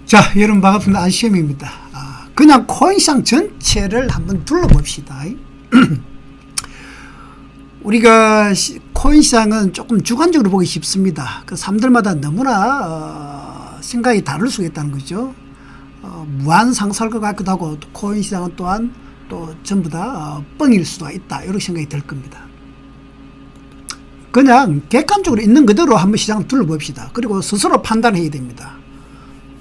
자, 여러분 반갑습니다. 안시험입니다. 그냥 코인시장 전체를 한번 둘러봅시다. 우리가 코인시장은 조금 주관적으로 보기 쉽습니다. 그 사람들마다 너무나 생각이 다를 수가 있다는 거죠. 무한 상승할 것 같기도 하고, 코인시장은 또한 또 전부 다 뻥일 수도 있다, 이렇게 생각이 들 겁니다. 그냥 객관적으로 있는 그대로 한번 시장을 둘러봅시다. 그리고 스스로 판단해야 됩니다.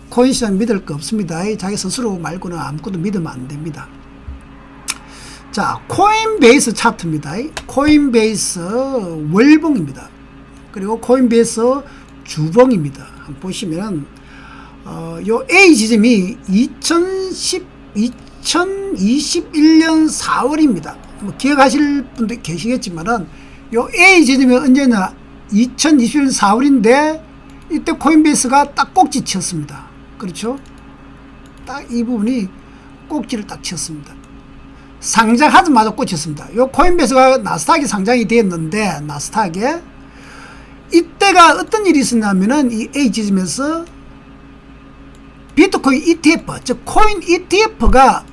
코인시장 믿을 거 없습니다. 자기 스스로 말고는 아무것도 믿으면 안 됩니다. 자, 코인베이스 차트입니다. 코인베이스 월봉입니다. 그리고 코인베이스 주봉입니다. 한번 보시면 요 A 지점이 2021년 4월입니다. 뭐 기억하실 분도 계시겠지만은 요 A 지점이 언제냐, 2021년 4월인데 이때 코인베이스가 딱 꼭지 쳤습니다. 그렇죠? 딱 이 부분이 꼭지를 딱 쳤습니다. 상장하자마자 꽂혔습니다. 요 코인베이스가 나스닥에 상장이 되었는데, 나스닥에 이때가 어떤 일이 있었냐면은 이 A 지점에서 비트코인 ETF, 즉 코인 ETF가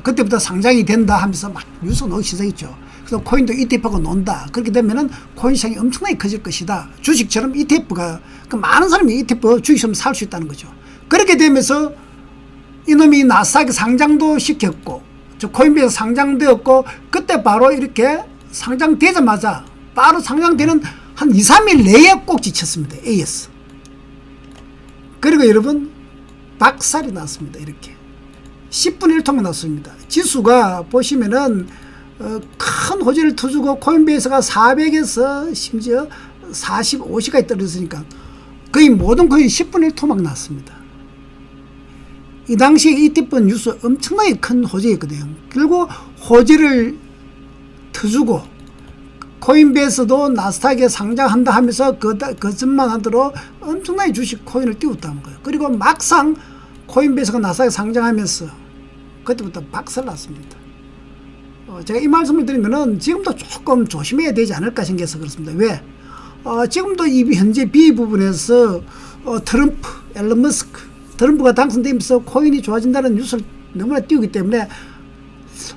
그때부터 상장이 된다 하면서 막 뉴스가 나오기 시작했죠. 그래서 코인도 ETF가 논다. 그렇게 되면은 코인 시장이 엄청나게 커질 것이다. 주식처럼 ETF가, 그 많은 사람이 ETF 주식처럼 살 수 있다는 거죠. 그렇게 되면서 이놈이 나스닥에 상장도 시켰고, 저 코인베이스 상장되었고, 그때 바로 이렇게 상장되자마자 바로 상장되는 한 2, 3일 내에 꼭지 쳤습니다. AS. 그리고 여러분, 박살이 났습니다. 이렇게 10분의 1통이 났습니다. 지수가 보시면은 큰 호재를 터주고 코인베이스가 400에서 심지어 45시까지 떨어졌으니까 거의 모든 코인이 10분의 1토 막 났습니다. 이 당시에 ETF 뉴스 엄청나게 큰 호재였거든요. 결국 호재를 터주고 코인베이스도 나스닥에 상장한다 하면서 그것만 하도록 엄청나게 주식 코인을 띄웠다는 거예요. 그리고 막상 코인베이스가 나스닥에 상장하면서 그때부터 박살났습니다. 제가 이 말씀을 드리면은 지금도 조금 조심해야 되지 않을까 생겨서 그렇습니다. 왜? 지금도 이 현재 B 부분에서 트럼프, 앨런 머스크, 트럼프가 당선되면서 코인이 좋아진다는 뉴스를 너무나 띄우기 때문에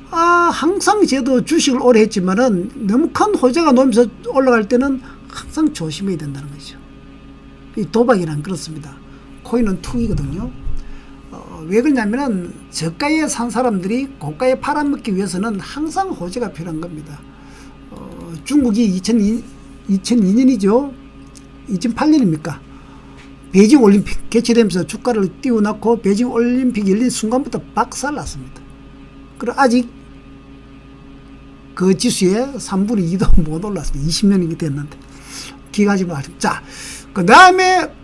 항상 저도 주식을 오래 했지만은 너무 큰 호재가 놓이면서 올라갈 때는 항상 조심해야 된다는 거죠. 이 도박이란 그렇습니다. 코인은 투기거든요. 왜 그러냐면은 저가에 산 사람들이 고가에 팔아먹기 위해서는 항상 호재가 필요한 겁니다. 중국이 2002년이죠. 2008년입니까? 베이징 올림픽 개최되면서 주가를 띄워놓고 베이징 올림픽 열린 순간부터 박살났습니다. 그리고 아직 그 지수에 3분의 2도 못 올랐습니다. 20년이 됐는데. 기가지 마십시오. 자, 그 다음에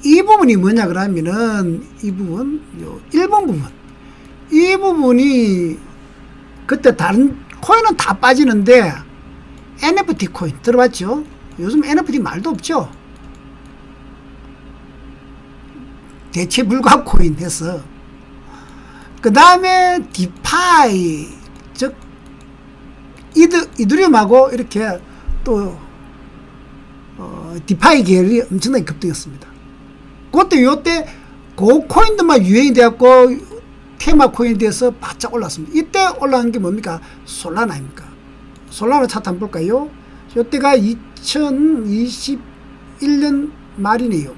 이 부분이 뭐냐 그러면은 이 부분, 요 1번 부분. 이 부분이 그때 다른 코인은 다 빠지는데 NFT 코인 들어봤죠? 요즘 NFT 말도 없죠? 대체 불가 코인 해서. 그 다음에 디파이, 즉 이더리움하고 이렇게 또 디파이 계열이 엄청나게 급등했습니다. 그때 요때 그 코인들만 유행이 되었고 테마 코인이 돼서 바짝 올랐습니다. 이때 올라간 게 뭡니까? 솔라나입니까? 솔라나 차트 한번 볼까요? 요때가 2021년 말이네요.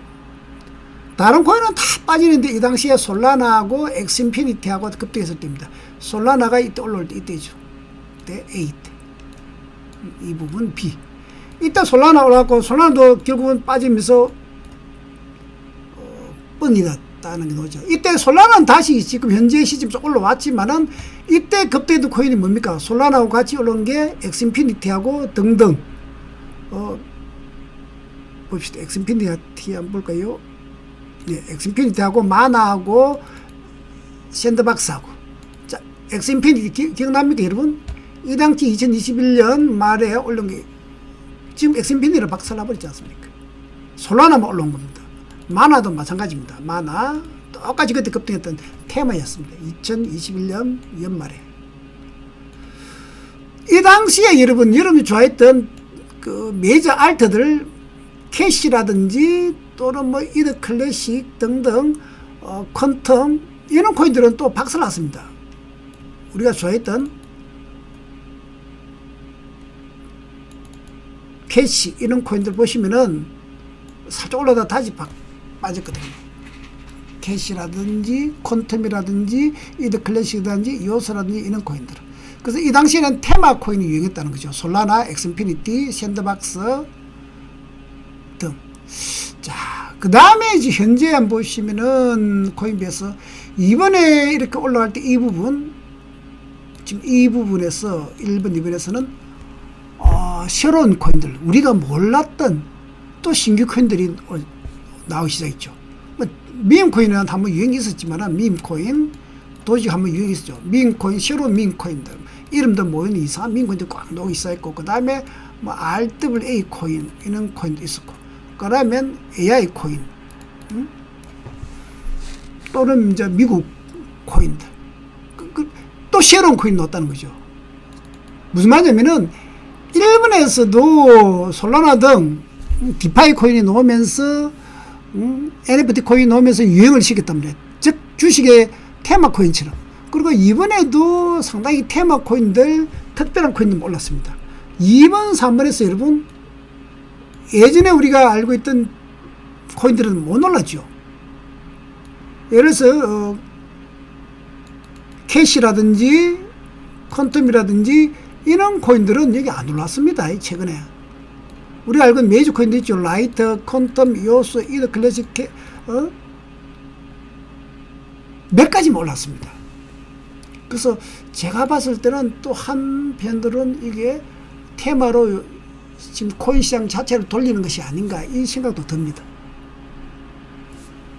다른 코인은 다 빠지는데 이 당시에 솔라나하고 엑스인피니티하고 급등했을 때입니다. 솔라나가 이때 올라올 때 이때죠. 이때 A 때. 이 부분 B. 이때 솔라나 올라갔고 솔라나도 결국은 빠지면서 뻥이 났다는 게 나오죠. 이때 솔라나는 다시 지금 현재 시점에서 올라왔지만은 이때 급등했던 코인이 뭡니까? 솔라나하고 같이 올라온 게 엑스인피니티하고 등등. 봅시다. 엑스인피니티 한번 볼까요? 네, 엑스인피니티하고 마나하고 샌드박스하고. 자, 엑스인피니티 기억납니까, 여러분? 이 당시 2021년 말에 올라온 게 지금 엑스인피니티를 박살나버리지 않습니까? 솔라나만 올라온 겁니다. 마나도 마찬가지입니다. 마나 똑같이 그때 급등했던 테마였습니다. 2021년 연말에. 이 당시에 여러분이 좋아했던 그 메이저 알트들 캐시라든지 또는 뭐 이더 클래식 등등 퀀텀 이런 코인들은 또 박살났습니다. 우리가 좋아했던 캐시 이런 코인들 보시면은 살짝 올라다 다시 빠졌거든요. 캐시라든지 퀀텀이라든지 이더 클래식이라든지 요소라든지 이런 코인들. 그래서 이 당시에는 테마 코인이 유행했다는 거죠. 솔라나, 엑스인피니티, 샌드박스 등. 자, 그 다음에 이제 현재 한번 보시면은 코인베이스 이번에 이렇게 올라갈 때 이 부분, 지금 이 부분에서 1번, 2번에서는 새로운 코인들, 우리가 몰랐던 또 신규 코인들이 나오기 시작했죠. 뭐 밈 코인은 한번 유행이 있었지만 밈 코인, 도지 한번 유행이 있었죠. 밈 코인, 새로운 밈 코인들, 이름도 모이는 이상한 밈 코인들 꽉 나오기 시작했고, 그 다음에 뭐 RWA 코인 이런 코인도 있었고, 그러면 AI 코인, 또는 이제 미국 코인들, 또 새로운 코인 넣었다는 거죠. 무슨 말이냐면은 일본에서도 솔라나 등 디파이 코인이 나오면서 NFT 코인이 나오면서 유행을 시켰답니다. 즉 주식의 테마 코인처럼. 그리고 이번에도 상당히 테마 코인들, 특별한 코인들 올랐습니다. 2번, 3번에서 여러분 예전에 우리가 알고 있던 코인들은 못 올랐죠. 예를 들어서 캐시라든지 퀀텀이라든지 이런 코인들은 여기 안 올랐습니다. 최근에 우리가 알고 있는 메이저 코인도 있죠. 라이트, 퀀텀, 요소, 이더 클래식 몇 가지만 올랐습니다. 그래서 제가 봤을 때는 또 한편들은 이게 테마로 지금 코인 시장 자체를 돌리는 것이 아닌가 이 생각도 듭니다.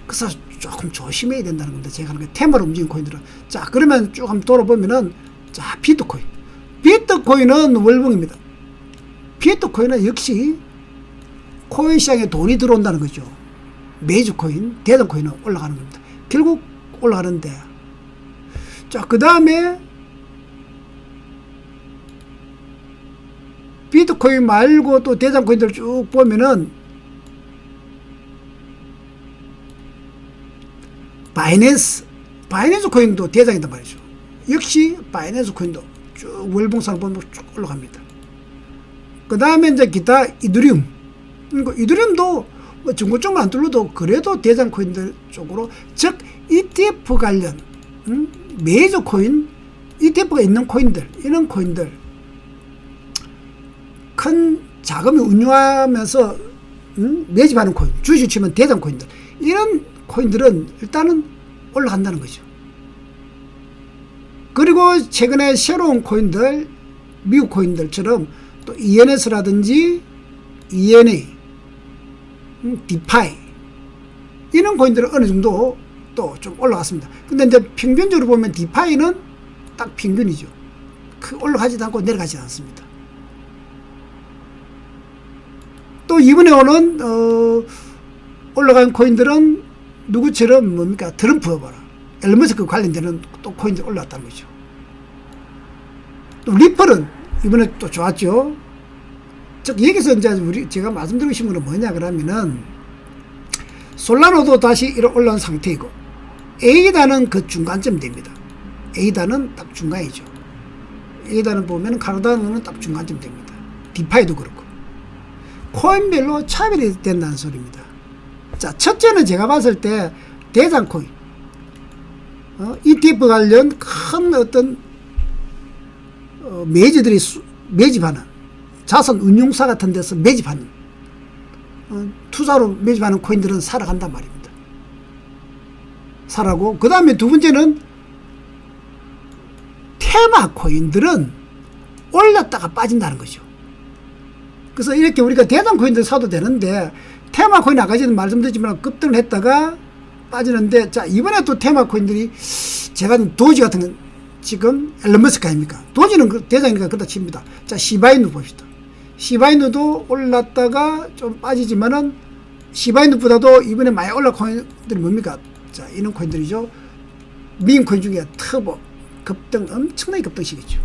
그래서 조금 조심해야 된다는 겁니다. 제가 하는 게 테마로 움직이는 코인들은. 자, 그러면 쭉 한번 돌아보면은, 자, 비트코인. 비트코인은 월봉입니다. 비트코인은 역시 코인 시장에 돈이 들어온다는 거죠. 메이저 코인, 대당 코인은 올라가는 겁니다. 결국 올라가는데, 자, 그 다음에 비트코인 말고 또 대장 코인들 쭉 보면은 바이낸스 코인도 대장이단 말이죠. 역시 바이낸스 코인도 쭉 월봉상을 보면 쭉 올라갑니다. 그 다음에 이제 기타 이더리움, 이더리움도 뭐 중고점을 안 뚫어도 그래도 대장 코인들 쪽으로, 즉 ETF 관련 메이저 코인, ETF가 있는 코인들, 이런 코인들 큰 자금을 운용하면서 매집하는 코인, 주식 치면 대장 코인들, 이런 코인들은 일단은 올라간다는 거죠. 그리고 최근에 새로운 코인들, 미국 코인들처럼 또 ENS라든지 ENA, 디파이 이런 코인들은 어느 정도 또 좀 올라갔습니다. 근데 이제 평균적으로 보면 디파이는 딱 평균이죠. 올라가지도 않고 내려가지도 않습니다. 또 이번에 오는 올라간 코인들은 누구처럼 뭡니까? 트럼프 봐라. 앨런 머스크 관련되는 또 코인들 올라왔다는 거죠. 또 리플은 이번에 또 좋았죠. 즉 여기서 이제 제가 말씀드리고 싶은 건 뭐냐 그러면은 솔라노도 다시 올라온 상태이고 에이다는 그 중간쯤 됩니다. 에이다는 딱 중간이죠. 에이다는 보면 카르다노는 딱 중간쯤 됩니다. 디파이도 그렇고 코인별로 차별이 된다는 소리입니다. 자, 첫째는 제가 봤을 때 대장 코인, ETF 관련 큰 어떤 매지들이 매집하는 자산 운용사 같은 데서 매집하는 투자로 매집하는 코인들은 살아간단 말입니다. 살아고, 그 다음에 두 번째는 테마 코인들은 올랐다가 빠진다는 거죠. 그래서 이렇게 우리가 대장 코인들 사도 되는데, 테마 코인 아까 전에 말씀드렸지만 급등을 했다가 빠지는데, 자, 이번에 또 테마 코인들이 제가 도지 같은 건 지금 앨런 머스크 아닙니까? 도지는 대장이니까 그렇다 칩니다. 자, 시바이누 봅시다. 시바이누도 올랐다가 좀 빠지지만은 시바이누보다도 이번에 많이 올라간 코인들이 뭡니까? 자, 이런 코인들이죠. 밈 코인 중에 터보 급등, 엄청나게 급등시켰죠.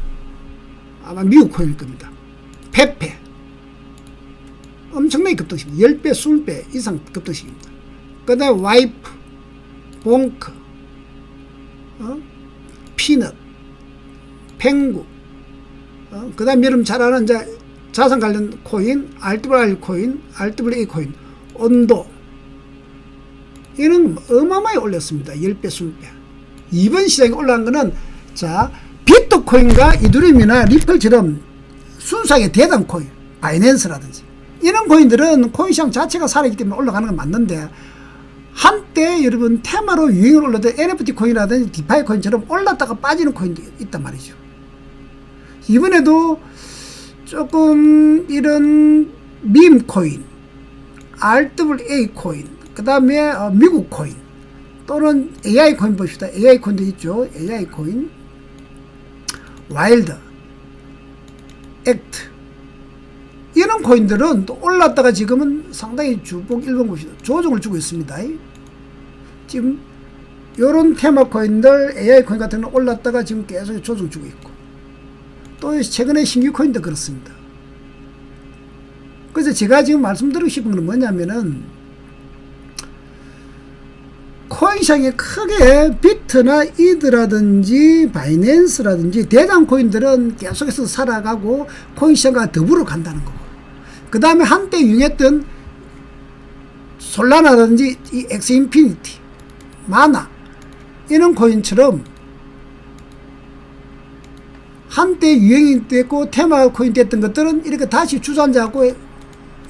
아마 미국 코인일 겁니다. 페페, 엄청나게 급등식입니다. 10배, 20배 이상 급등식입니다. 그 다음에 와이프, 봉크, 피넛, 펭구, 그 다음에 여러분 잘 아는 이제 자산 관련 코인, RWR 코인, RWA 코인, 온도, 이는 어마어마하게 올렸습니다. 10배, 20배. 이번 시장에 올라간 거는, 자, 비트코인과 이더리움이나 리플처럼 순수하게 대당 코인, 바이낸스라든지, 이런 코인들은 코인시장 자체가 살아있기 때문에 올라가는 건 맞는데, 한때 여러분 테마로 유행을 올렸던 NFT 코인이라든지 디파이 코인처럼 올랐다가 빠지는 코인도 있단 말이죠. 이번에도 조금 이런 밈 코인, RWA 코인, 그 다음에 미국 코인, 또는 AI 코인 봅시다. AI 코인도 있죠. AI 코인, 와일드, 액트, 이런 코인들은 또 올랐다가 지금은 상당히 주봉 일봉 봅시다. 조정을 주고 있습니다. 지금 요런 테마 코인들, AI 코인 같은 건 올랐다가 지금 계속 조정 주고 있고, 또 최근에 신규 코인도 그렇습니다. 그래서 제가 지금 말씀드리고 싶은 건 뭐냐면은, 코인시장에 크게 비트나 이드라든지 바이낸스라든지 대장 코인들은 계속해서 살아가고 코인시장과 더불어 간다는 거고, 그 다음에 한때 유행했던 솔라나라든지 이 엑스인피니티, 마나, 이런 코인처럼 한때 유행이 됐고 테마 코인 됐던 것들은 이렇게 다시 주저앉아갖고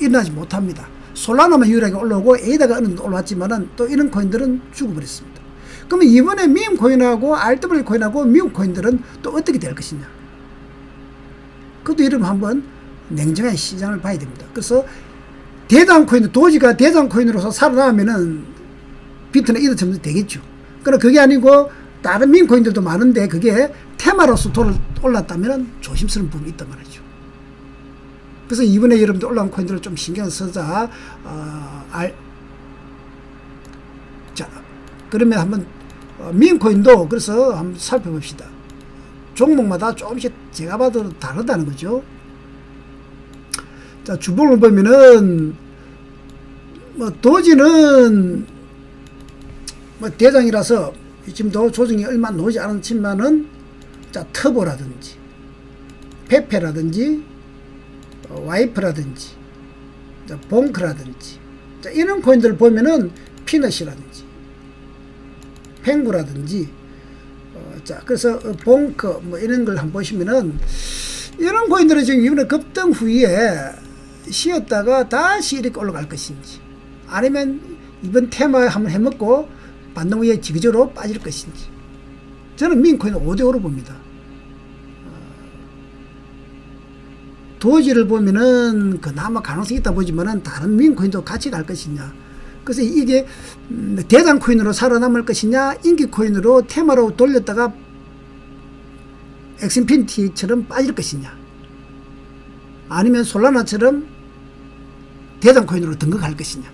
일어나지 못합니다. 솔라나만 유일하게 올라오고 에이다가 어느 정도 올라왔지만은 또 이런 코인들은 죽어버렸습니다. 그러면 이번에 밈 코인하고 RW 코인하고 미국 코인들은 또 어떻게 될 것이냐. 그것도 이러면 한번 냉정한 시장을 봐야 됩니다. 그래서 대장 코인, 도지가 대장 코인으로서 살아나면은 비트나 이더처럼 되겠죠. 그러나 그게 아니고 다른 밈 코인들도 많은데 그게 테마로서 올랐다면 조심스러운 부분이 있단 말이죠. 그래서 이번에 여러분들 올라온 코인들을 좀 신경 써자. 자, 그러면 한번 밈 코인도 그래서 한번 살펴봅시다. 종목마다 조금씩 제가 봐도 다르다는 거죠. 자, 주봉을 보면은 뭐 도지는 뭐 대장이라서 지금도 조정이 얼마 나오지 않았지만은, 자, 터보라든지 페페라든지 와이프라든지, 자, 봉크라든지, 자, 이런 코인들을 보면은 피넛이라든지 펭구라든지, 자, 그래서 봉크 뭐 이런 걸 한번 보시면은 이런 코인들은 지금 이번에 급등 후에 쉬었다가 다시 이렇게 올라갈 것인지, 아니면 이번 테마에 한번 해먹고 반등 후에 지그저로 빠질 것인지, 저는 민코인은 5대5로 봅니다. 도지를 보면은 그나마 가능성이 있다 보지만은 다른 민코인도 같이 갈 것이냐. 그래서 이게 대장 코인으로 살아남을 것이냐, 인기 코인으로 테마로 돌렸다가 엑스인피니티처럼 빠질 것이냐, 아니면 솔라나처럼 대장 코인으로 등극할 것이냐.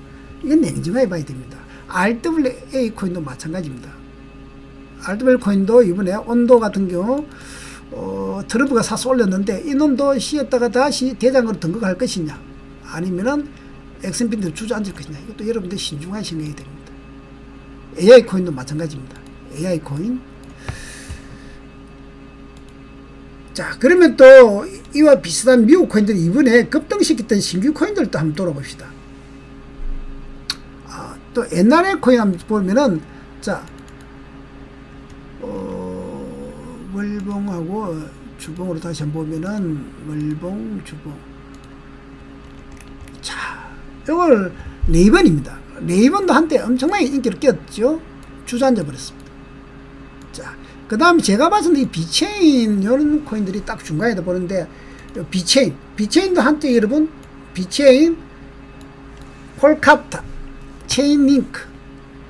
이건 냉정하게 봐야 됩니다. RWA 코인도 마찬가지입니다. RWA 코인도 이번에 온도 같은 경우 트럼프가 사서 올렸는데 이놈도 쉬었다가 다시 대장으로 등극할 것이냐, 아니면은 엑스인피니티로 주저앉을 것이냐. 이것도 여러분들 신중하게 생각해야 됩니다. AI 코인도 마찬가지입니다. AI 코인. 자, 그러면 또 이와 비슷한 미국 코인들이 이번에 급등시켰던 신규 코인들도 한번 돌아봅시다. 또 옛날의 코인 한번 보면은, 자, 월봉하고 주봉으로 다시 한번 보면은, 월봉, 주봉. 자, 이걸 레이번입니다. 레이번도 한때 엄청나게 인기를 꼈죠. 주저앉아 버렸습니다. 자, 그 다음에 제가 봤을 때 이 비체인 이런 코인들이 딱 중간에다 보는데, 비체인도 한때 여러분, 비체인, 폴카타, 체인링크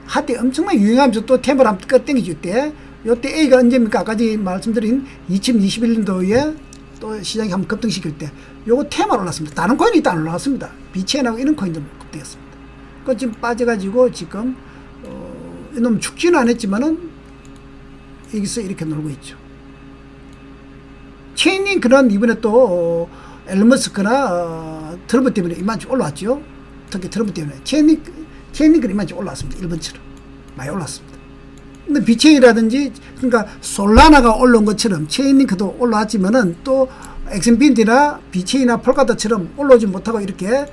한때 엄청나게 유행하면서 또 테마를 한번 땡겨줄 때, 요때 A가 언제입니까? 아까 말씀드린 2021년도에 또 시장이 한번 급등시킬 때 요거 테마로 올랐습니다. 다른 코인이 일단 올라갔습니다. 비체인하고 이런 코인도 급등했습니다. 그 지금 빠져가지고 지금 이놈 죽지는 않았지만은 여기서 이렇게 놀고 있죠. 체인링크는 이번에 또 앨런 머스크나 트럼프 때문에 이만큼 올라왔죠. 특히 트럼프 때문에 체인링크는 이만큼 올라왔습니다. 1번처럼 많이 올랐습니다. 근데 비체인이라든지 그러니까 솔라나가 올라온 것처럼 체인링크도 올라왔지만은 또 엑스인피니티나 비체인이나 폴카도처럼 올라오지 못하고 이렇게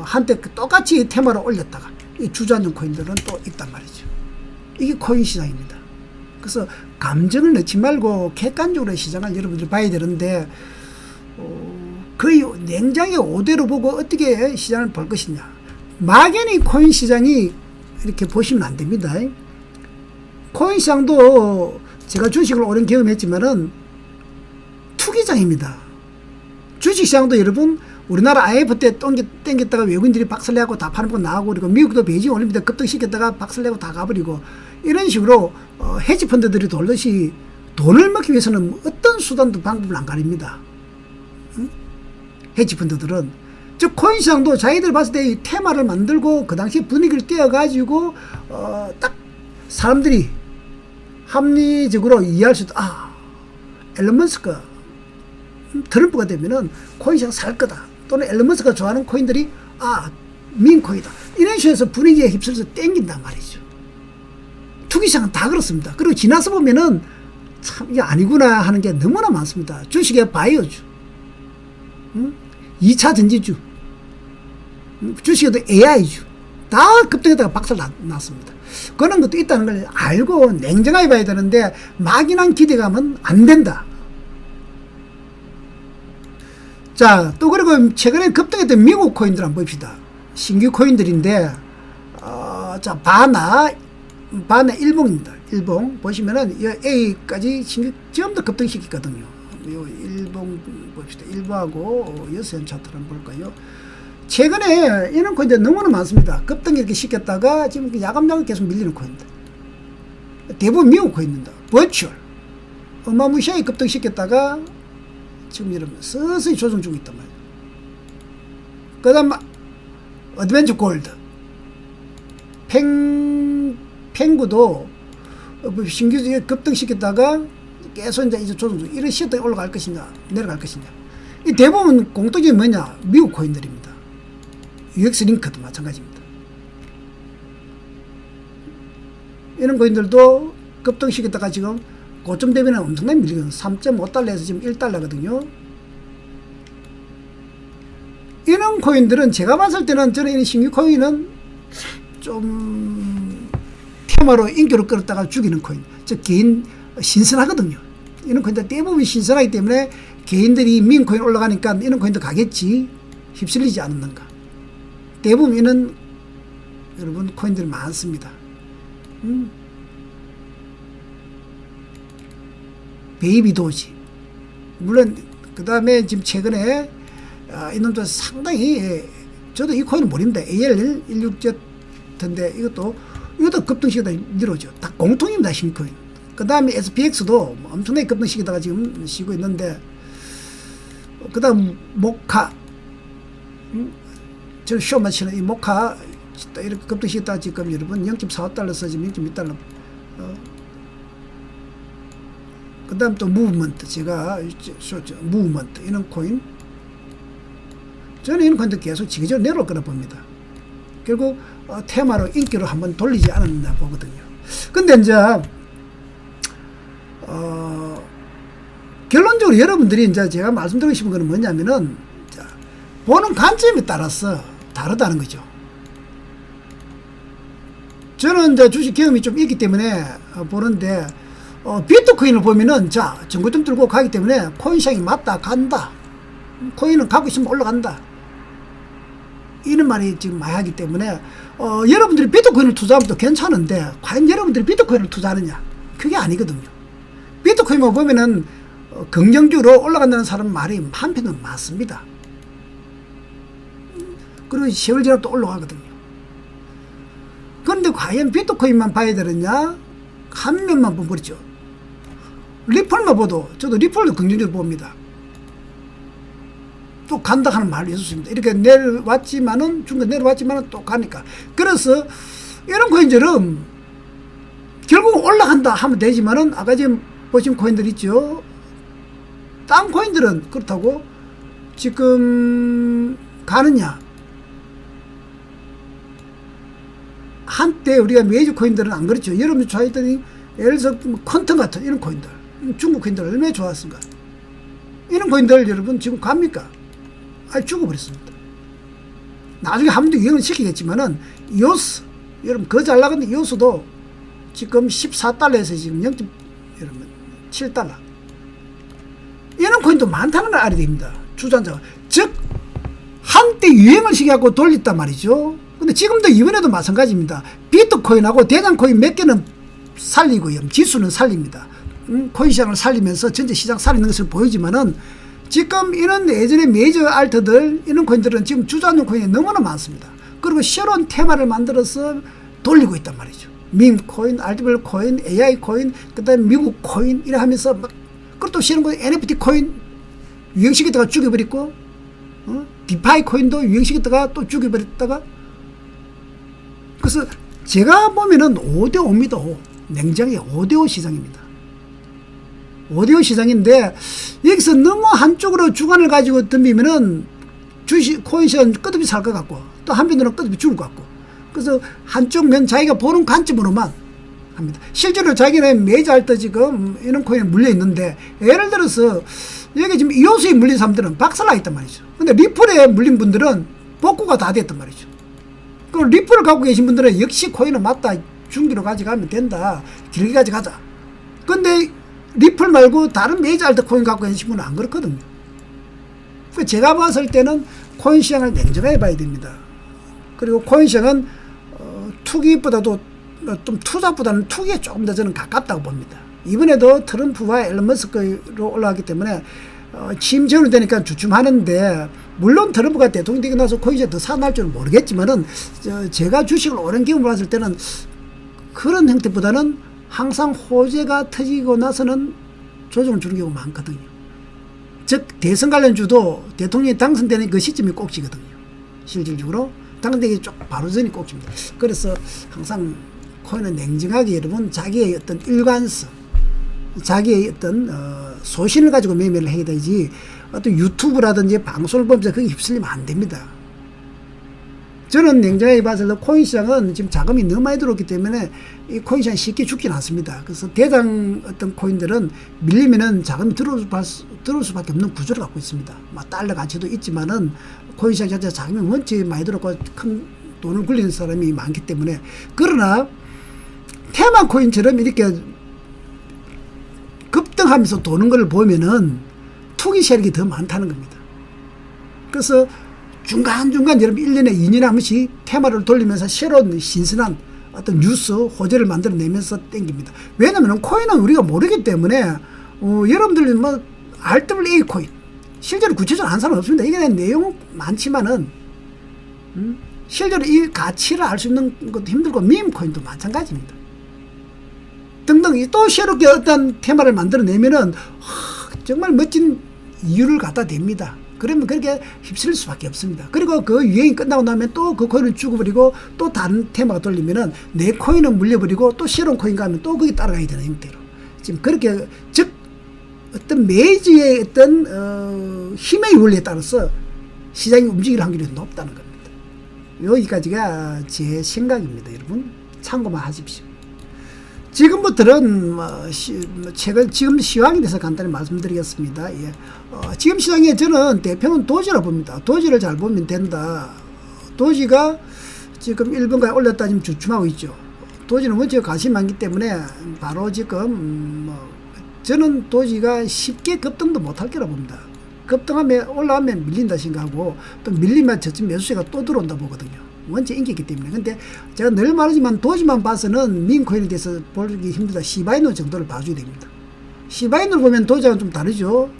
한때 똑같이 테마로 올렸다가 이 주저앉은 코인들은 또 있단 말이죠. 이게 코인 시장입니다. 그래서 감정을 넣지 말고 객관적으로 시장을 여러분들이 봐야 되는데 거의 냉장의 5대로 보고 어떻게 시장을 볼 것이냐. 막연히 코인 시장이 이렇게 보시면 안 됩니다. 코인 시장도 제가 주식을 오랜 경험했지만은 투기장입니다. 주식시장도 여러분 우리나라 IMF 때 땡겼다가 외국인들이 박살내고 다 파는 거 나오고 그리고 미국도 베이징 올림픽 때 급등시켰다가 박살내고 다 가버리고 이런 식으로 헤지펀드들이 돌듯이 돈을 먹기 위해서는 어떤 수단도 방법을 안 가립니다. 응? 헤지펀드들은 즉 코인시장도 자기들 봤을 때 이 테마를 만들고 그 당시 분위기를 띄워가지고 딱 사람들이 합리적으로 이해할 수 있다. 앨런 머스크 트럼프가 되면은 코인시장 살 거다. 또는 앨런 머스크가 좋아하는 코인들이 민코이다. 이런 식으로 분위기에 휩쓸려서 땡긴단 말이죠. 투기시장은 다 그렇습니다. 그리고 지나서 보면은 참 이게 아니구나 하는 게 너무나 많습니다. 주식의 바이오주, 2차 전지주, 주식에도 AI주 다 급등했다가 박살 났습니다. 그런 것도 있다는 걸 알고 냉정하게 봐야 되는데 막연한 기대감은 안 된다. 자, 또 그리고 최근에 급등했던 미국 코인들 한번 봅시다. 신규 코인들인데 자, 바나 일봉입니다. 일봉 보시면은 A까지 신규 전부 다 급등시켰거든요. 요 일봉 봅시다. 일봉하고 여수연 차트를 한번 볼까요? 최근에 이런 코인들 너무나 많습니다. 급등 이렇게 시켰다가 지금 야금야금 계속 밀리는 코인들. 대부분 미국 코인입니다. 버추얼 어마무시하게 급등시켰다가 지금 이러면 서서히 조정 중에 있단 말이에요. 그 다음 어드벤처 골드 펭구도 신규 급등시켰다가 계속 이제 조정 중. 이런 시어도 올라갈 것이냐 내려갈 것이냐. 이 대부분 공통점이 뭐냐, 미국 코인들입니다. UX링크도 마찬가지입니다. 이런 코인들도 급등시켰다가 지금 고점 대비는 엄청나게 밀리거든요. 3.5달러에서 지금 1달러거든요. 이런 코인들은 제가 봤을 때는 저는 이 신규 코인은 좀 테마로 인기를 끌었다가 죽이는 코인. 즉 개인 신선하거든요. 이런 코인들 대부분 신선하기 때문에 개인들이 민 코인 올라가니까 이런 코인도 가겠지 휩쓸리지 않는가. 대부분 이런 여러분 코인들 많습니다. 베이비 도지. 물론 그 다음에 지금 최근에 이놈도 상당히 저도 이 코인은 모릅니다. AL16Z인데 이것도 급등시키다 늘어져. 다 공통입니다. 신코인. 그 다음에 SPX도 엄청나게 급등시키다가 지금 쉬고 있는데, 그 다음 모카, 저 쇼마치는 이 모카 이렇게 급등시켰다가 지금 여러분 0.45달러에서 지금 0.2달러. 그 다음 또 무브먼트, 제가 무브먼트 이런 코인, 저는 이런 코인도 계속 지그저그 내려올 거라 봅니다. 결국 테마로 인기로 한번 돌리지 않았나 보거든요. 근데 이제 결론적으로 여러분들이 이제 제가 말씀드리고 싶은 거는 뭐냐면은, 자, 보는 관점에 따라서 다르다는 거죠. 저는 이제 주식 경험이 좀 있기 때문에 보는데, 비트코인을 보면은, 자, 정고점 들고 가기 때문에 코인 시장이 맞다, 간다. 코인은 갖고 있으면 올라간다. 이런 말이 지금 많이 하기 때문에, 여러분들이 비트코인을 투자하면 또 괜찮은데, 과연 여러분들이 비트코인을 투자하느냐? 그게 아니거든요. 비트코인만 보면은, 긍정적으로 올라간다는 사람 말이 한편은 맞습니다. 그리고 세월 지나면 또 올라가거든요. 그런데 과연 비트코인만 봐야 되느냐? 한 면만 보면 그렇죠. 리플만 봐도, 저도 리플도 긍정적으로 봅니다. 또 간다 하는 말이 있었습니다. 이렇게 내려왔지만은, 중간 내려왔지만은 또 가니까. 그래서 이런 코인들은 결국 올라간다 하면 되지만은, 아까 지금 보신 코인들 있죠. 딴 코인들은 그렇다고 지금 가느냐. 한때 우리가 메이저 코인들은 안 그렇죠. 여러분들 좋아했더니 예를 들어서 퀀텀 같은 이런 코인들, 중국 코인들 얼마나 좋았습니까? 이런 코인들 여러분 지금 갑니까? 죽어버렸습니다. 나중에 한 번 더 유행을 시키겠지만은 이오스, 여러분 그 잘 나가는 이오스도 지금 14달러에서 지금 0.7달러. 이런 코인도 많다는 걸 알아야 됩니다. 주전자가. 즉 한때 유행을 시켜갖고 돌렸단 말이죠. 근데 지금도 이번에도 마찬가지입니다. 비트코인하고 대장코인 몇 개는 살리고요. 지수는 살립니다. 코인 시장을 살리면서 전체 시장 살리는 것을 보이지만은 지금 이런 예전에 메이저 알트들 이런 코인들은 지금 주저앉는 코인이 너무나 많습니다. 그리고 새로운 테마를 만들어서 돌리고 있단 말이죠. 밈 코인, 알티블 코인, AI 코인, 그다음에 미국 코인 이래 하면서 막 그리고 또 새로운 코인, NFT 코인 유행시켰다가 죽여버리고 디파이 코인도 유행시켰다가 또 죽여버렸다가. 그래서 제가 보면은 5대5입니다. 5. 냉정히 5대5 시장입니다. 5대5 시장인데 여기서 너무 한쪽으로 주관을 가지고 덤비면은 주식 코인 시장 끝없이 살 것 같고 또 한편으로는 끝없이 죽을 것 같고, 그래서 한쪽 면 자기가 보는 관점으로만 합니다. 실제로 자기는 메이저할 때 지금 이런 코인에 물려 있는데 예를 들어서 여기 지금 이오스에 물린 사람들은 박살나 있단 말이죠. 근데 리플에 물린 분들은 복구가 다 됐단 말이죠. 그 리플을 갖고 계신 분들은 역시 코인은 맞다. 중기로 가져가면 된다. 길게 가져가자. 근데 리플 말고 다른 메이저 알트 코인 갖고 계신 분은 안 그렇거든요. 제가 봤을 때는 코인 시장을 냉정하게 봐야 됩니다. 그리고 코인 시장은 투기보다도 좀 투자보다는 투기에 조금 더 저는 가깝다고 봅니다. 이번에도 트럼프와 앨런 머스크로 올라왔기 때문에 취임 전후 되니까 주춤하는데, 물론 트럼프가 대통령 되고 나서 코인 시장 더 살아날 줄은 모르겠지만은 제가 주식을 오랜 경험을 봤을 때는 그런 형태보다는 항상 호재가 터지고 나서는 조정을 주는 경우가 많거든요. 즉 대선 관련주도 대통령이 당선되는 그 시점이 꼭지거든요. 실질적으로 당선되기 좀 바로 전이 꼭지입니다. 그래서 항상 코인은 냉정하게 여러분 자기의 어떤 일관성, 자기의 어떤 소신을 가지고 매매를 해야 되지 어떤 유튜브라든지 방송을 보면서 그게 휩쓸리면 안 됩니다. 저는 냉정하게 봤을 때 코인 시장은 지금 자금이 너무 많이 들어오기 때문에 이 코인 시장이 쉽게 죽진 않습니다. 그래서 대장 어떤 코인들은 밀리면은 자금이 들어올 수밖에 없는 구조를 갖고 있습니다. 막 달러 가치도 있지만은 코인 시장 자체가 자금이 원체 많이 들어오고 큰 돈을 굴리는 사람이 많기 때문에. 그러나 테마 코인처럼 이렇게 급등하면서 도는 걸 보면은 투기 세력이 더 많다는 겁니다. 그래서 중간중간 여러분 1년에 2년에 한 번씩 테마를 돌리면서 새로운 신선한 어떤 뉴스, 호재를 만들어내면서 땡깁니다. 왜냐하면 코인은 우리가 모르기 때문에 여러분들 뭐 RWA 코인 실제로 구체적으로 아는 사람은 없습니다. 이게 내용 많지만은 실제로 이 가치를 알 수 있는 것도 힘들고 밈 코인도 마찬가지입니다. 등등 또 새롭게 어떤 테마를 만들어내면은 정말 멋진 이유를 갖다 댑니다. 그러면 그렇게 휩쓸릴 수밖에 없습니다. 그리고 그 유행이 끝나고 나면 또 그 코인을 죽어버리고 또 다른 테마가 돌리면은 내 코인은 물려버리고 또 새로운 코인 가면 또 거기 따라가야 되는 형태로 지금 그렇게, 즉 어떤 메이저의 어떤 힘의 원리에 따라서 시장이 움직일 확률이 높다는 겁니다. 여기까지가 제 생각입니다. 여러분 참고만 하십시오. 지금부터는 지금 시황에 대해서 간단히 말씀드리겠습니다. 예. 지금 시장에 저는 대표는 도지라고 봅니다. 도지를 잘 보면 된다. 도지가 지금 1번까지 올렸다 지금 주춤하고 있죠. 도지는 원체 관심이 많기 때문에 바로 지금 저는 도지가 쉽게 급등도 못할 거라고 봅니다. 급등하면 올라가면 밀린다 생각하고 또 밀리면 저쯤 매수세가 또 들어온다 보거든요. 원체 인기 있기 때문에. 근데 제가 늘 말하지만 도지만 봐서는 밈코인에 대해서 보기 힘들다. 시바이노 정도를 봐줘야 됩니다. 시바이노를 보면 도지와는 좀 다르죠.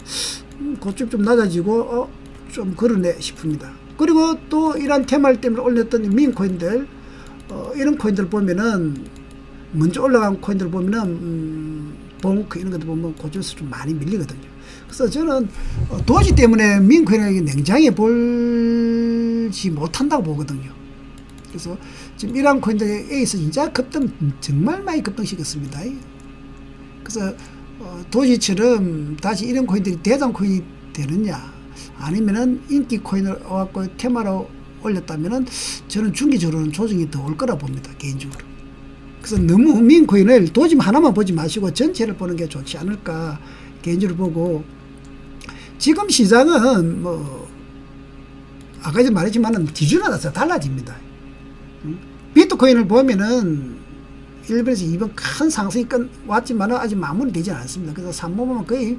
그쪽 좀 낮아지고 좀 그러네 싶습니다. 그리고 또 이런 테마를 때문에 올렸던 밈코인들 이런 코인들 보면은 먼저 올라간 코인들 보면은 봉크 이런 것들 보면 고점에서 좀 많이 밀리거든요. 그래서 저는 도지 때문에 밈코인을 냉장에 볼지 못한다고 보거든요. 그래서 지금 이러한 코인들에 A에서 진짜 급등 정말 많이 급등시켰습니다. 그래서 도지처럼 다시 이런 코인들이 대장 코인이 되느냐, 아니면은 인기 코인을 갖고 테마로 올렸다면은 저는 중기적으로는 조정이 더 올 거라 봅니다, 개인적으로. 그래서 너무 민 코인을 도짐 하나만 보지 마시고 전체를 보는 게 좋지 않을까 개인적으로 보고, 지금 시장은 뭐 아까 전에 말했지만은 기준에 따라서 달라집니다. 비트코인을 보면은 1번에서 2번 큰 상승이 왔지만은 아직 마무리되지 않았습니다. 그래서 3번 보면 거의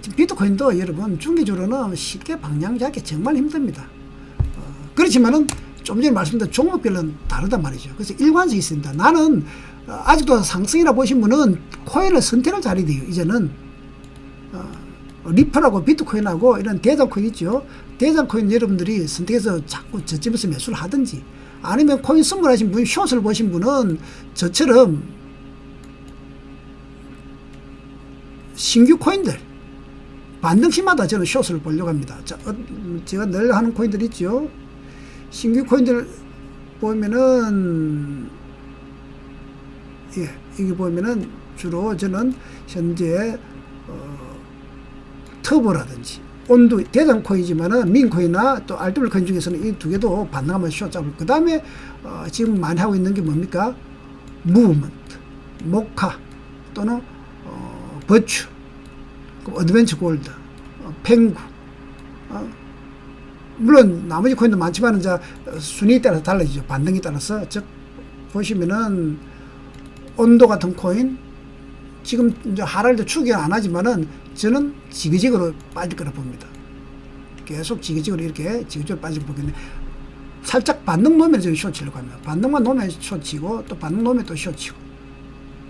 지금 비트코인도 여러분 중기적으로는 쉽게 방향 잡기 정말 힘듭니다. 그렇지만은 좀 전에 말씀드린 종목별로는 다르단 말이죠. 그래서 일관성이 있습니다. 나는 아직도 상승이라 보신 분은 코인을 선택을 잘해야 돼요. 이제는 리플하고 비트코인하고 이런 대장코인 있죠. 대장코인 여러분들이 선택해서 자꾸 저점에서 매수를 하든지, 아니면 코인 선물하신 분, 숏을 보신 분은 저처럼 신규 코인들 반등시마다 저는 숏을 보려고 합니다. 자, 제가 늘 하는 코인들 있죠. 신규 코인들 보면은, 예, 여기 보면은 주로 저는 현재 터보라든지 온도 대장 코인이지만은 민코인이나 또 RW 코인 중에서는 이 두 개도 반등하면 숏 잡을. 그 다음에 지금 많이 하고 있는 게 뭡니까? 무브먼트, 모카 또는 버추, 어드벤처 골드, 펭구. 물론 나머지 코인도 많지만 이제 순위에 따라서 달라지죠. 반등에 따라서. 즉 보시면은 온도 같은 코인 지금 이제 하락도 추격 안 하지만은 저는 지그재그로 빠질 거라 봅니다. 계속 지그재그로 이렇게 지그재그로 빠질 거 보겠네. 살짝 반등 놓으면 저는 숏 치려고 합니다. 반등만 놓으면 숏 치고, 또 반등 놓으면 또 숏 치고.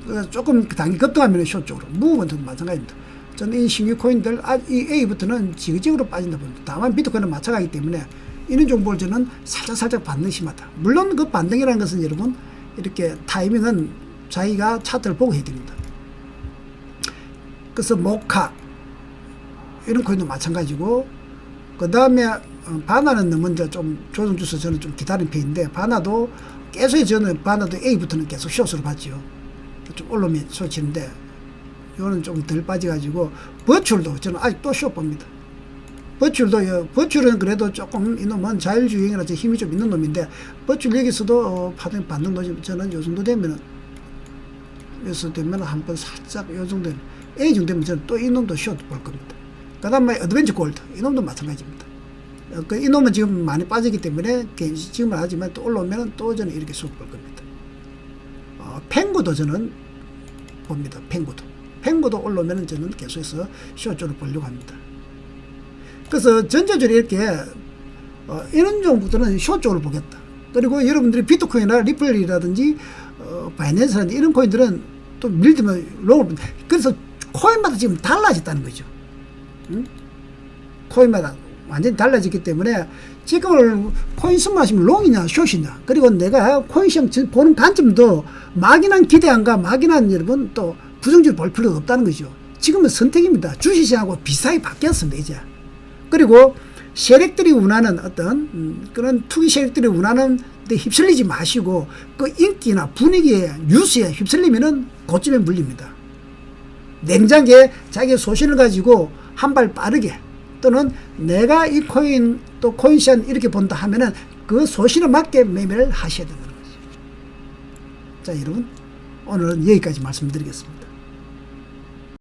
그래서 조금 단기 급등하면 숏 쪽으로. 무브먼트도 마찬가지입니다. 저는 이 신규 코인들, 이 A부터는 지그재그로 빠진다 봅니다. 다만 비트코인은 마찬가지이기 때문에 이런 정보를 저는 살짝 반등 심하다. 물론 그 반등이라는 것은 여러분 이렇게 타이밍은 자기가 차트를 보고 해야 됩니다. 그래서 모카 이런 코인도 마찬가지고, 그 다음에 바나는 너무 이제 좀 조정 주서 저는 좀 기다리는 편인데, 바나도 계속 저는 바나도 A부터는 계속 숏으로 봤죠. 좀 올라오면 숏 치는데 이거는 좀 덜 빠져가지고, 버추얼도 저는 아직 또 숏 봅니다. 버추얼은 그래도 조금 이놈은 자율주행이라 힘이 좀 있는 놈인데, 버추얼 여기서도 반등 놓으면 저는 요 정도 되면은 한번 살짝 요 정도 되면 A 정도 되면 저는 또 이놈도 숏 볼 겁니다. 그 다음에 어드벤처 골드 이놈도 마찬가지입니다. 이놈은 지금 많이 빠지기 때문에 지금은 하지만 또 올라오면 또 저는 이렇게 숏 볼 겁니다. 펭구도 저는 봅니다. 펭구도 올라오면 저는 계속해서 숏 쪽으로 보려고 합니다. 그래서 전체적으로 이렇게 이런 종목들은 숏 쪽으로 보겠다. 그리고 여러분들이 비트코인이나 리플이라든지 바이낸스라든지 이런 코인들은 또 밀리면 롱을 본다. 그래서 코인마다 지금 달라졌다는 거죠. 응? 코인마다 완전히 달라졌기 때문에 지금 코인 선물하시면 롱이냐 숏이냐, 그리고 내가 코인 시장 보는 관점도 막연한 기대함과 막연한 여러분 또 부정적으로 볼 필요가 없다는 거죠. 지금은 선택입니다. 주식시장하고 비슷하게 바뀌었습니다 이제. 그리고 세력들이 운하는 어떤 그런 투기 세력들이 운하는 데 휩쓸리지 마시고, 그 인기나 분위기에 뉴스에 휩쓸리면은 고점에 물립니다. 냉장하게 자기의 소신을 가지고 한 발 빠르게, 또는 내가 이 코인 또 코인 시장 이렇게 본다 하면은 그 소신에 맞게 매매를 하셔야 된다는 거죠. 자, 여러분 오늘은 여기까지 말씀드리겠습니다.